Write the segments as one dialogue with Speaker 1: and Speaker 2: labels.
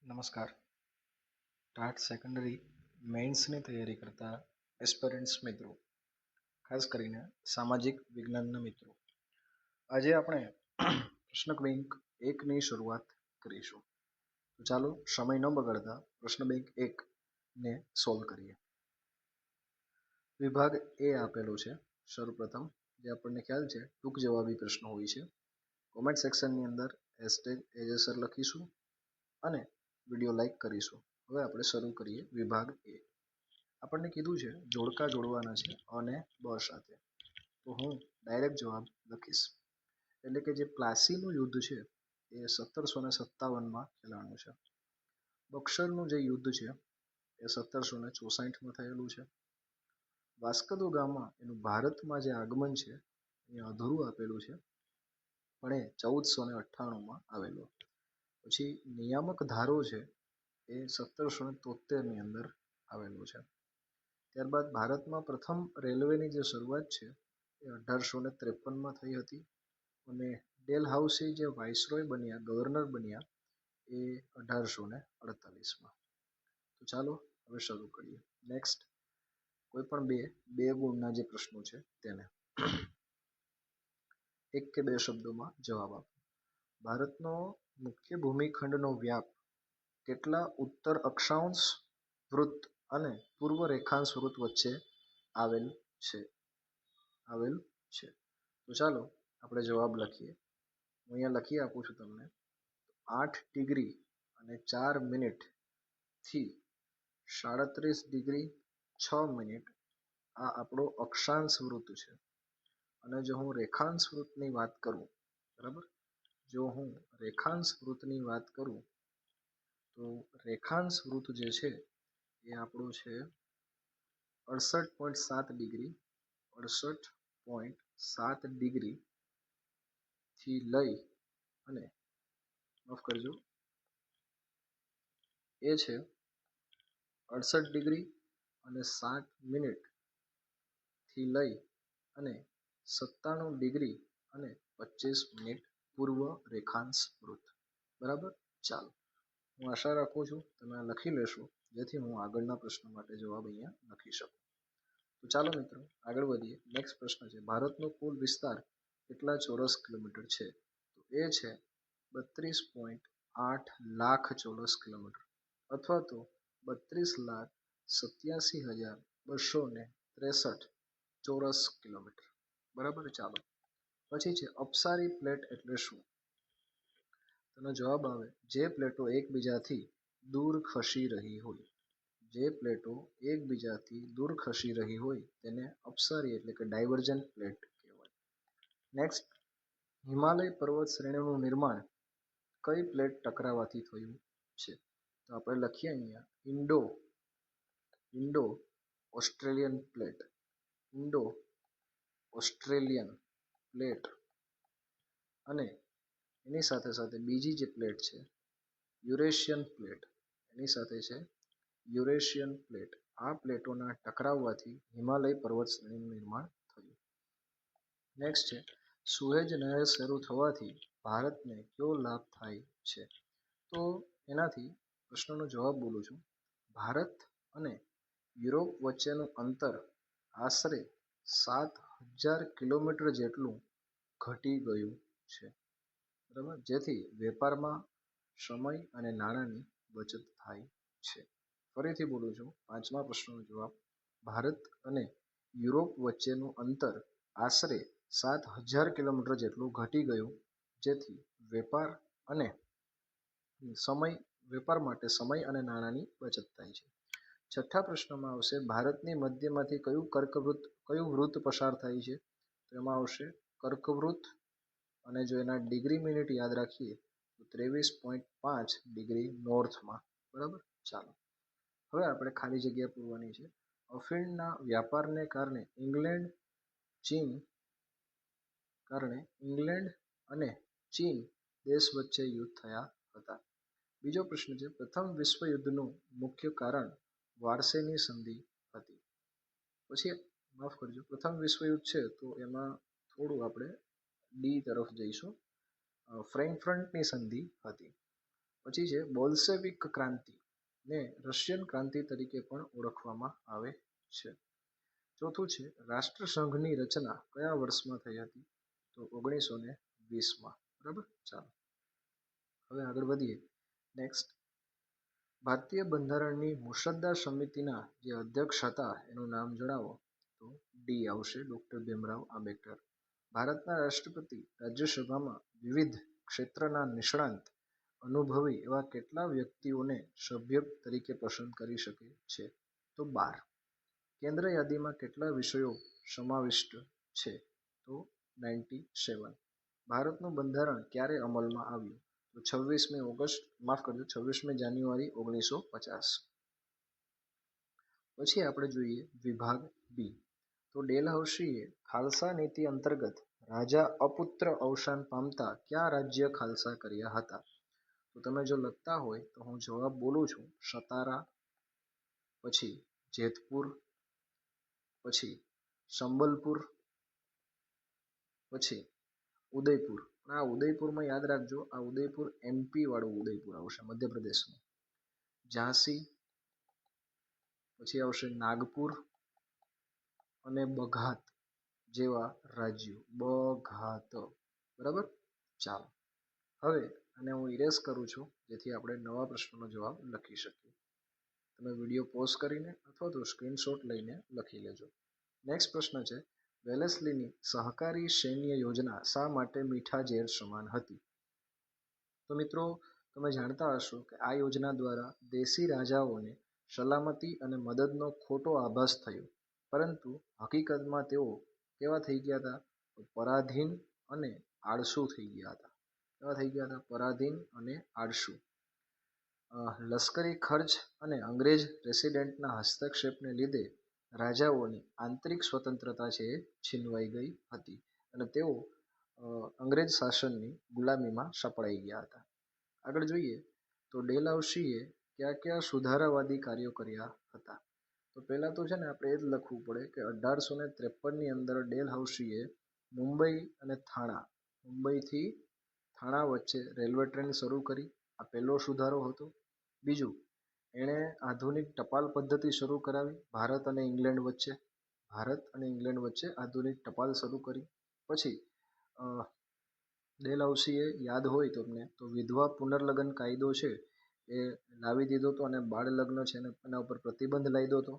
Speaker 1: નમસ્કાર. TAT secondary મેઇન્સની તૈયારી કરતા એસ્પિરન્ટ્સ મિત્રો, ખાસ કરીને સામાજિક વિજ્ઞાનના મિત્રો, આજે આપણે પ્રશ્ન બેંક 1ની શરૂઆત કરીશું. તો ચાલો સમય ન બગાડતા પ્રશ્ન બેંક 1ને સોલ્વ કરીએ. વિભાગ એ આપેલો છે. સૌપ્રથમ જે આપણને ખ્યાલ છે, ટૂંક જવાબી પ્રશ્નો હોય છે. કોમેન્ટ સેક્શનની અંદર #AJSIR લખીશું અને વિડીયો લાઈક કરીશું. હવે આપણે શરૂ કરીએ. વિભાગ એ આપણને કીધું છે જોડકા જોડવાના છે અને બ સાથે. તો હું ડાયરેક્ટ જવાબ લખીશ. એટલે કે જે પ્લાસીનું યુદ્ધ છે એ 1757માં ખેલાણું છે. બક્સરનું જે યુદ્ધ છે એ 1764માં થયેલું છે. વાસ્કો દ ગામા એનું ભારતમાં જે આગમન છે એ અધૂરું આપેલું છે, પણ એ 1498માં આવેલું. પછી નિયામક ધારો છે એ 1773ની અંદર આવેલું છે. ત્યારબાદ ભારતમાં પ્રથમ રેલવેની જે શરૂઆત છે એ 1853માં થઈ હતી અને ડેલહાઉસી જે વાઇસરોય બન્યા, ગવર્નર બન્યા, એ 1848માં. તો ચાલો હવે શરૂ કરીએ. નેક્સ્ટ, કોઈ પણ બે ગુણના જે પ્રશ્નો છે તેને એક કે બે શબ્દોમાં જવાબ આપો. ભારતનો મુખ્ય ભૂમિખંડનો વ્યાપ કેટલા ઉત્તર અક્ષાંશ વૃત્ત અને પૂર્વ રેખાંશ વૃત્ત વચ્ચે આવેલ છે? તો ચાલો આપણે જવાબ લખીએ. હું અહીંયા લખી આપું છું તમને. 8 ડિગ્રી અને 4 મિનિટથી 37 ડિગ્રી 6 મિનિટ આ આપણો અક્ષાંશ વૃત્ત છે. અને જો હું રેખાંશ વૃત્તની વાત કરું, બરાબર, જો હું રેખાંશ વૃત્તની વાત કરું તો રેખાંશ વૃત્ત જે છે એ આપણું છે 68.7 ડિગ્રી 68.7 ડિગ્રીથી લઈ અને માફ કરજો, એ છે 68 ડિગ્રી અને 7 મિનિટથી લઈ અને 97 ડિગ્રી અને 25 મિનિટ પૂર્વ રેખાંશ વૃત્ત. બરાબર, ચાલો. હું આશા રાખું છું તમે લખી લેશો, જેથી હું આગળના પ્રશ્ન માટે જવાબ અહીંયા લખી શકું. તો ચાલો મિત્રો આગળ વધીએ. નેક્સ્ટ પ્રશ્ન છે, ભારતનો કુલ વિસ્તાર કેટલા ચોરસ કિલોમીટર છે? તો એ છે 32.8 લાખ ચોરસ કિલોમીટર અથવા તો 32,87,263 ચોરસ કિલોમીટર. બરાબર, ચાલો. પછી છે અપસારી પ્લેટ એટલે શું? તેનો જવાબ આવે જે પ્લેટો એકબીજાથી દૂર ખસી રહી હોય. જે પ્લેટો એકબીજાથી દૂર ખસી રહી હોય તેને અપસારી એટલે કે ડાયવર્જન્ટ પ્લેટ કહેવાય. નેક્સ્ટ, હિમાલય પર્વત શ્રેણીનું નિર્માણ કઈ પ્લેટ ટકરાવાથી થયું છે? તો આપણે લખીએ અહીંયા Indo Australian plate. Indo Australian plate અને એની સાથે સાથે બીજી જે પ્લેટ છે યુરેશિયન પ્લેટ, એની સાથે છે યુરેશિયન પ્લેટ. આ પ્લેટોના ટકરાવવાથી હિમાલય પર્વત શ્રેણીનું નિર્માણ થયું. નેક્સ્ટ છે સુએજ નહેર શરૂ થવાથી ભારતને કયો લાભ થાય છે? તો એનાથી પ્રશ્નનો જવાબ બોલું છું. ભારત અને યુરોપ વચ્ચેનું અંતર આશરે 7,000 કિલોમીટર જેટલું ઘટી ગયું છે. બરાબર, જેથી વેપારમાં સમય અને નાણાંની બચત થાય છે. ફરીથી બોલું છું, પાંચમા પ્રશ્નનો જવાબ. ભારત અને યુરોપ વચ્ચેનું અંતર આશરે 7,000 કિલોમીટર જેટલું ઘટી ગયું, જેથી વેપાર માટે સમય અને નાણાંની બચત થાય છે. છઠ્ઠા પ્રશ્નમાં આવશે ભારતની મધ્યમાંથી કયું વૃત્ત પસાર થાય છે? તો એમાં આવશે કર્કવૃત્ત. અને જો એના ડિગ્રી મિનિટ યાદ રાખીએ તો 23.5 ડિગ્રી નોર્થમાં. બરાબર, ચાલો. હવે આપણે ખાલી જગ્યા પૂરવાની છે. અફીણના વ્યાપારને કારણે ઇંગ્લેન્ડ અને ચીન દેશ વચ્ચે યુદ્ધ થયા હતા. બીજો પ્રશ્ન છે પ્રથમ વિશ્વયુદ્ધનું મુખ્ય કારણ વારસેની સંધિ હતી. પછી માફ કરજો, પ્રથમ વિશ્વયુદ્ધ છે તો એમાં થોડું આપણે ડી તરફ જઈશું. ફ્રેન્કફર્ટની સંધિ હતી. પછી છે બોલ્શેવિક ક્રાંતિ ને રશિયન ક્રાંતિ તરીકે પણ ઓળખવામાં આવે છે. ચોથું છે રાષ્ટ્રસંઘની રચના કયા વર્ષમાં થઈ હતી? તો 1920માં. બરાબર. ચાલો હવે આગળ વધીએ. નેક્સ્ટ, ભારતીય બંધારણની મુસદ્દા સમિતિના જે અધ્યક્ષ હતા એનું નામ જણાવો. તો ડી આવશે, ડોક્ટર ભીમરાવ આંબેડકર. ભારતના રાષ્ટ્રપતિ રાજ્યસભામાં વિવિધ ક્ષેત્રના નિષ્ણાંત અનુભવી એવા કેટલા વ્યક્તિઓને સભ્ય તરીકે પસંદ કરી શકે છે? તો 12. કેન્દ્ર યાદીમાં કેટલા વિષયો સમાવિષ્ટ છે? તો 97. ભારતનું બંધારણ ક્યારે અમલમાં આવ્યું? તો 26મી જાન્યુઆરી 1950. પછી આપણે જોઈએ વિભાગ બી. તો ડેલહાઉસીએ ખાલસા નીતિ અંતર્ગત રાજા અપુત્ર અવસાન પામતા કયા રાજ્ય ખાલસા કર્યા હતા? તો તમે જો લખતા હોય તો હું જવાબ બોલું છું. સતારા, પછી જેતપુર, પછી સંબલપુર, પછી ઉદયપુર. આ ઉદયપુરમાં યાદ રાખજો, આ ઉદયપુર MP વાળું ઉદયપુર આવશે, મધ્યપ્રદેશમાં. ઝાંસી, પછી આવશે નાગપુર અને બઘાત જેવા રાજ્યો. બઘાત. બરાબર. ચાલો હવે આને હું ઇરેઝ કરું છું જેથી આપણે નવા પ્રશ્નનો જવાબ લખી શકીએ. તમે વિડીયો પોઝ કરીને અથવા તો સ્ક્રીનશોટ લઈને લખી લેજો. નેક્સ્ટ પ્રશ્ન છે, વેલેસ્લીની સહકારી સૈન્ય યોજના શા માટે મીઠા ઝેર સમાન હતી? તો મિત્રો તમે જાણતા હશો કે આ યોજના દ્વારા દેશી રાજાઓને સલામતી અને મદદનો ખોટો આભાસ થયો, પરંતુ હકીકતમાં તેઓ કેવા થઈ ગયા હતા? પરાધીન અને આળસુ થઈ ગયા હતા. કેવા થઈ ગયા હતા? પરાધીન અને આળસુ. લશ્કરી ખર્ચ અને અંગ્રેજ રેસિડેન્ટના હસ્તક્ષેપને લીધે રાજાઓની આંતરિક સ્વતંત્રતા છે એ છીનવાઈ ગઈ હતી અને તેઓ અંગ્રેજ શાસનની ગુલામીમાં સપડાઈ ગયા હતા. આગળ જોઈએ તો ડેલહાઉસીએ કયા કયા સુધારાવાદી કાર્યો કર્યા હતા? તો પહેલાં તો છે ને આપણે એ જ લખવું પડે કે 1853ની અંદર ડેલહાઉસીએ મુંબઈ અને મુંબઈથી થાણા વચ્ચે રેલવે ટ્રેન શરૂ કરી. આ પહેલો સુધારો હતો. બીજું, એણે આધુનિક ટપાલ પદ્ધતિ શરૂ કરાવી ભારત અને ઇંગ્લેન્ડ વચ્ચે આધુનિક ટપાલ શરૂ કરી. પછી ડેલહાઉસીએ યાદ હોય તમને તો વિધવા પુનર્લગ્ન કાયદો છે એ લાવી દીધો હતો અને બાળ લગ્ન છે એના ઉપર પ્રતિબંધ લાદ્યો હતો.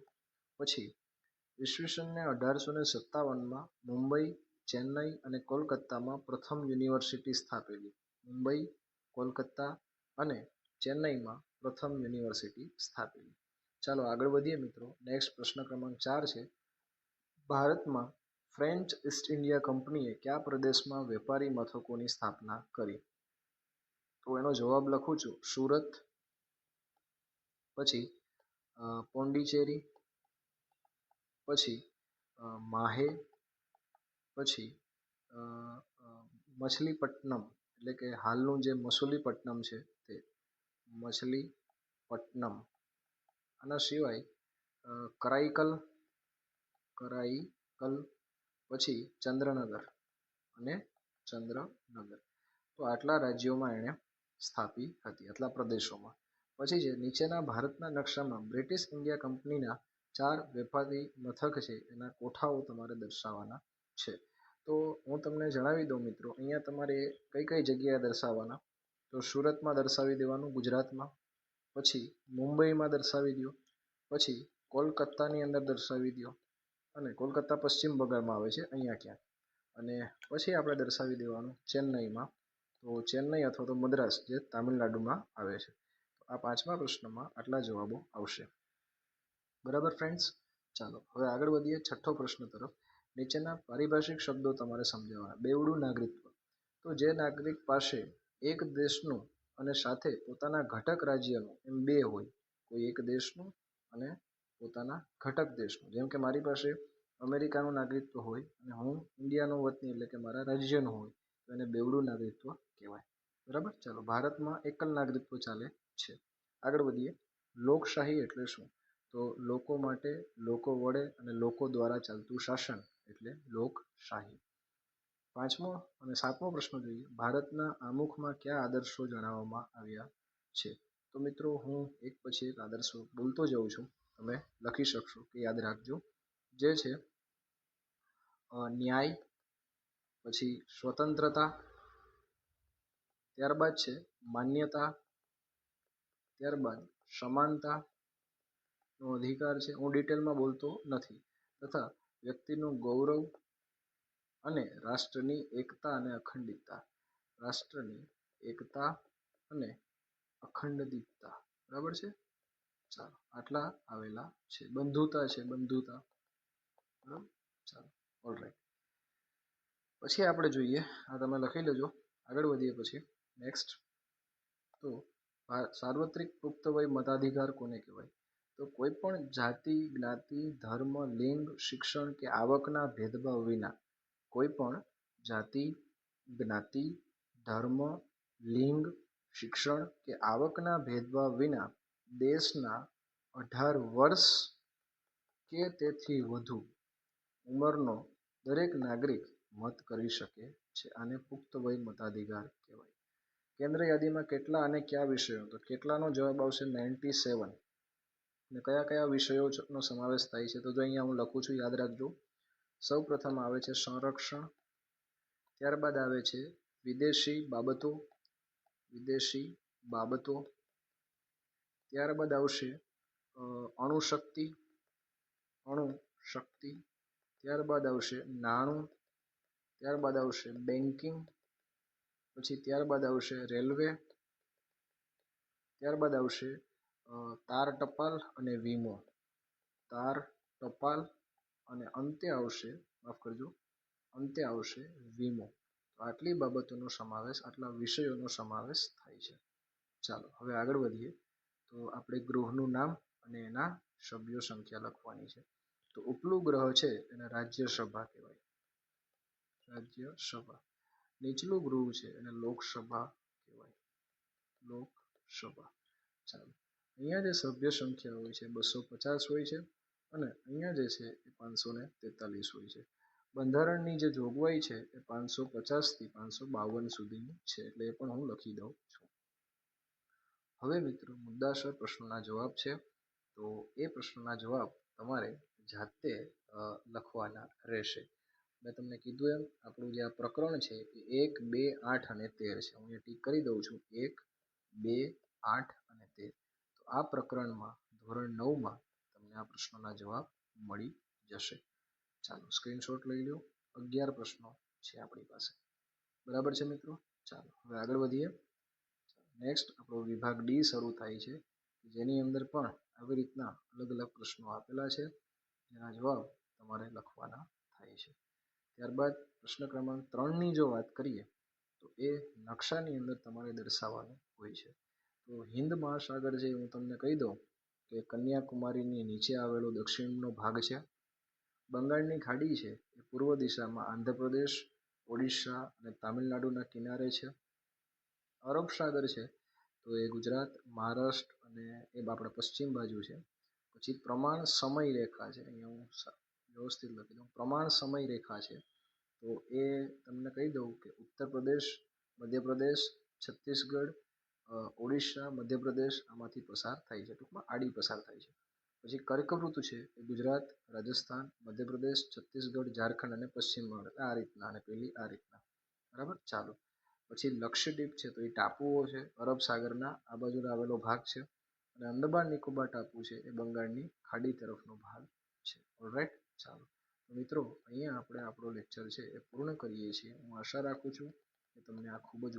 Speaker 1: પછી ઈસવીસનને 1857માં મુંબઈ, ચેન્નઈ અને કોલકાતામાં પ્રથમ યુનિવર્સિટી સ્થાપેલી. મુંબઈ, કોલકાતા અને ચેન્નઈમાં પ્રથમ યુનિવર્સિટી સ્થાપેલી. ચાલો આગળ વધીએ મિત્રો. નેક્સ્ટ પ્રશ્ન ક્રમાંક 4 છે, ભારતમાં ફ્રેન્ચ ઈસ્ટ ઇન્ડિયા કંપનીએ કયા પ્રદેશમાં વેપારી મથકોની સ્થાપના કરી? તો એનો જવાબ લખું છું. સુરત, પછી પોંડિચેરી, પછી માહે, પછી મછલીપટ્ટનમ એટલે કે હાલનું જે મસૂલીપટ્ટનમ છે તે મછલીપટ્ટનમ. આના સિવાય કરાઈકલ, પછી ચંદ્રનગર અને ચંદ્રનગર. તો આટલા રાજ્યોમાં એણે સ્થાપી હતી, આટલા પ્રદેશોમાં. પછી છે નીચેના ભારતના નકશામાં બ્રિટિશ ઇન્ડિયા કંપનીના 4 વેપારી મથક છે એના કોઠાઓ તમારે દર્શાવવાના છે. તો હું તમને જણાવી દઉં મિત્રો, અહીંયા તમારે કઈ કઈ જગ્યાએ દર્શાવવાના? તો સુરતમાં દર્શાવી દેવાનું, ગુજરાતમાં. પછી મુંબઈમાં દર્શાવી દો. પછી કોલકાતાની અંદર દર્શાવી દો, અને કોલકાતા પશ્ચિમ બંગાળમાં આવે છે અહીંયા ક્યાંક. અને પછી આપણે દર્શાવી દેવાનું ચેન્નઈમાં. તો ચેન્નઈ અથવા તો મદ્રાસ જે તામિલનાડુમાં આવે છે. આ 5મા પ્રશ્નમાં આટલા જવાબો આવશે. બરાબર ફ્રેન્ડ્સ. ચાલો હવે આગળ વધીએ 6થો પ્રશ્ન તરફ. નીચેના પારિભાષિક શબ્દો તમારે સમજાવવાના. બેવડું નાગરિકત્વ. તો જે નાગરિક પાસે એક દેશનું અને સાથે પોતાના ઘટક રાજ્યનું એમ 2 હોય, કોઈ એક દેશનું અને પોતાના ઘટક દેશનું. જેમ કે મારી પાસે અમેરિકાનું નાગરિકત્વ હોય અને હું ઇન્ડિયાનો વતની એટલે કે મારા રાજ્યનું હોય તો એને બેવડું નાગરિકત્વ કહેવાય. બરાબર. ચાલો ભારતમાં એકલ નાગરિકત્વ ચાલે છે. આગળ વધીએ. લોકશાહી એટલે શું? તો લોકો માટે, લોકો વડે અને લોકો દ્વારા ચાલતું શાસન એટલે લોકશાહી. 5મો અને 7મો પ્રશ્ન જોઈએ. ભારતના આમુખમાં કયા આદર્શો જણાવવામાં આવ્યા છે. તો મિત્રો હું એક પછી એક આદર્શ બોલતો જાઉં છું, તમે લખી શકશો કે યાદ રાખજો. જે છે ન્યાય, પછી સ્વતંત્રતા, ત્યારબાદ છે માન્યતા, ત્યારબાદ સમાનતા નો અધિકાર છે, હું ડિટેલમાં બોલતો નથી, તથા વ્યક્તિનું ગૌરવ અને રાષ્ટ્રની એકતા અને અખંડિતતા. રાષ્ટ્રની એકતા અને અખંડિતતા, બરાબર છે. ચાલો આટલા આવેલા છે. બંધુતા છે, બંધુતા, બરાબર. ચાલો ઓલરાઈટ. પછી આપણે જોઈએ, આ તમે લખી લેજો. આગળ વધીએ પછી નેક્સ્ટ. તો સાર્વત્રિક પુખ્ત વય મતાધિકાર કોને કહેવાય? તો કોઈ પણ જાતિ, જ્ઞાતિ, ધર્મ, લિંગ, શિક્ષણ કે આવકના ભેદભાવ વિના કોઈ પણ જાતિ, જ્ઞાતિ, ધર્મ, લિંગ, શિક્ષણ કે આવકના ભેદભાવ વિના દેશના 18 વર્ષ કે તેથી વધુ ઉંમરનો દરેક નાગરિક મત કરી શકે છે. આને પુખ્ત વય મતાધિકાર કહેવાય. કેન્દ્ર યાદીમાં કેટલા અને કયા વિષયો? તો કેટલાનો જવાબ આવશે 97. અને કયા કયા વિષયોનો સમાવેશ થાય છે? તો જો અહીંયા હું લખું છું, યાદ રાખજો. સૌ પ્રથમ આવે છે સંરક્ષણ, ત્યારબાદ આવે છે વિદેશી બાબતો, ત્યારબાદ આવશે અણુશક્તિ, ત્યારબાદ આવશે નાણું, ત્યારબાદ આવશે બેન્કિંગ, પછી ત્યારબાદ આવશે રેલવે, ત્યારબાદ આવશે તાર ટપાલ અને વીમો, તાર ટપાલ, અને અંતે આવશે વીમો. તો આટલી બાબતોનો સમાવેશ, આટલા વિષયોનો સમાવેશ થાય છે. ચાલો હવે આગળ વધીએ. તો આપણે ગૃહનું નામ અને એના સભ્યો સંખ્યા લખવાની છે. તો ઉપલું ગ્રહ છે એને રાજ્યસભા કહેવાય, રાજ્યસભા. નીચલું ગૃહ છે એને લોકસભા કહેવાય, લોકસભા. ચાલો અહીંયા જે સભ્ય સંખ્યા હોય છે 250 હોય છે, અને અહીંયા જે છે એ 543 હોય છે. બંધારણની જે જોગવાઈ છે એ 550 થી 552 સુધીની છે, એટલે એ પણ હું લખી દઉં છું. હવે મિત્રો મુદ્દાસર પ્રશ્નોના જવાબ છે. તો એ પ્રશ્નના જવાબ તમારે જાતે લખવાના રહેશે. મેં તમને કીધું એમ આપણું જે આ પ્રકરણ છે એ 1, 2, 8 અને 13 છે. હું એ ટીક કરી દઉં છું, 1, 2, 8 અને 13. તો આ પ્રકરણમાં ધોરણ 9માં તમને આ પ્રશ્નોના જવાબ મળી જશે. ચાલો સ્ક્રીનશોટ લઈ લો. 11 પ્રશ્નો છે આપણી પાસે, બરાબર છે મિત્રો. ચાલો હવે આગળ વધીએ. નેક્સ્ટ આપણો વિભાગ ડી શરૂ થાય છે, જેની અંદર પણ આવી રીતના અલગ અલગ પ્રશ્નો આપેલા છે, જેના જવાબ તમારે લખવાના થાય છે. ત્યારબાદ પ્રશ્ન ક્રમાંક 3ની જો વાત કરીએ તો એ નકશાની અંદર તમારે દર્શાવવાનું હોય છે. તો હિન્દ મહાસાગર જે હું તમને કહી દઉં કે કન્યાકુમારીની નીચે આવેલો દક્ષિણનો ભાગ છે. બંગાળની ખાડી છે એ પૂર્વ દિશામાં આંધ્રપ્રદેશ, ઓડિશા અને તામિલનાડુના કિનારે છે. અરબ સાગર છે તો એ ગુજરાત, મહારાષ્ટ્ર અને એ આપણા પશ્ચિમ બાજુ છે. પછી પ્રમાણ સમય રેખા છે, અહીંયા હું વ્યવસ્થિત લખી દઉં, પ્રમાણ સમય રેખા છે. તો એ તમને કહી દઉં કે ઉત્તર પ્રદેશ, મધ્યપ્રદેશ, છત્તીસગઢ, ઓડિશા, મધ્યપ્રદેશ આમાંથી પસાર થાય છે, ટૂંકમાં આડી પસાર થાય છે. પછી કર્કવૃત છે એ ગુજરાત, રાજસ્થાન, મધ્યપ્રદેશ, છત્તીસગઢ, ઝારખંડ અને પશ્ચિમ બંગાળ, આ રીતના, અને પેલી આ રીતના, બરાબર. ચાલો પછી લક્ષદ્વીપ છે તો એ ટાપુઓ છે, અરબ સાગરના આ બાજુ આવેલો ભાગ છે, અને અંદમાન નિકોબાર ટાપુ છે એ બંગાળની ખાડી તરફનો ભાગ છે. ઓલરાઈટ. ચાલો મિત્રો અહીંયા આપણે આપણો લેક્ચર છે એ પૂર્ણ કરીએ છીએ. હું આશા રાખું છું કે તમને આ ખૂબ જ